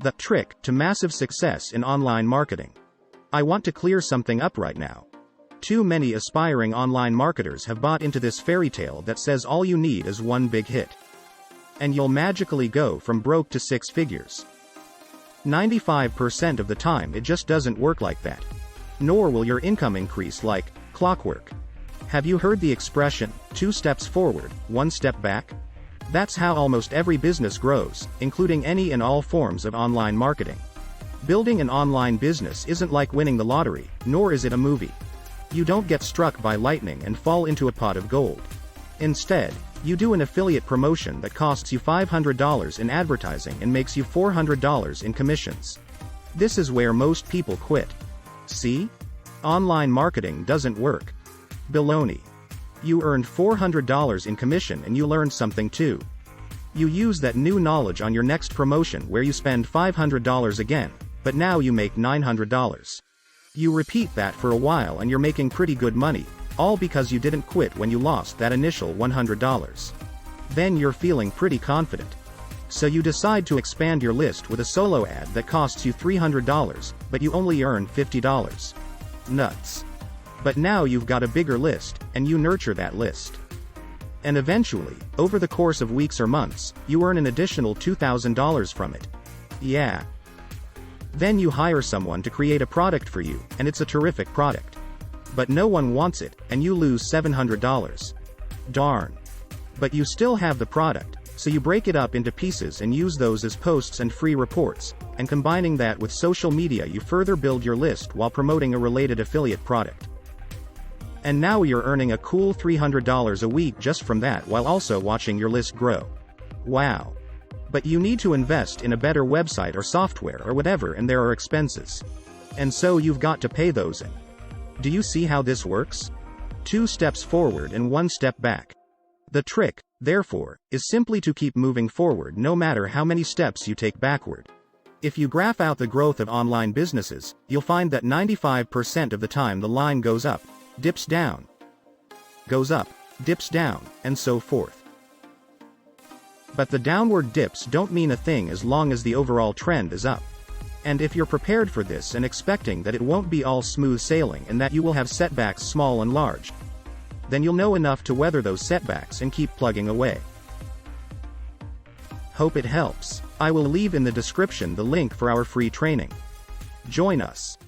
The trick to massive success in online marketing. I want to clear something up right now. Too many aspiring online marketers have bought into this fairy tale that says all you need is one big hit, and you'll magically go from broke to six figures. 95% of the time it just doesn't work like that. Nor will your income increase like clockwork. Have you heard the expression, 2 steps forward, 1 step back? That's how almost every business grows, including any and all forms of online marketing. Building an online business isn't like winning the lottery, nor is it a movie. You don't get struck by lightning and fall into a pot of gold. Instead, you do an affiliate promotion that costs you $500 in advertising and makes you $400 in commissions. This is where most people quit. See? Online marketing doesn't work. Baloney. You earned $400 in commission and you learned something too. You use that new knowledge on your next promotion where you spend $500 again, but now you make $900. You repeat that for a while and you're making pretty good money, all because you didn't quit when you lost that initial $100. Then you're feeling pretty confident. So you decide to expand your list with a solo ad that costs you $300, but you only earn $50. Nuts. But now you've got a bigger list, and you nurture that list. And eventually, over the course of weeks or months, you earn an additional $2,000 from it. Yeah. Then you hire someone to create a product for you, and it's a terrific product. But no one wants it, and you lose $700. Darn. But you still have the product, so you break it up into pieces and use those as posts and free reports, and combining that with social media you further build your list while promoting a related affiliate product. And now you're earning a cool $300 a week just from that while also watching your list grow. Wow. But you need to invest in a better website or software or whatever, and there are expenses. And so you've got to pay those in. Do you see how this works? 2 steps forward and 1 step back. The trick, therefore, is simply to keep moving forward no matter how many steps you take backward. If you graph out the growth of online businesses, you'll find that 95% of the time the line goes up, dips down, goes up, dips down, and so forth. But the downward dips don't mean a thing as long as the overall trend is up. And if you're prepared for this and expecting that it won't be all smooth sailing and that you will have setbacks small and large, then you'll know enough to weather those setbacks and keep plugging away. Hope it helps. I will leave in the description the link for our free training. Join us.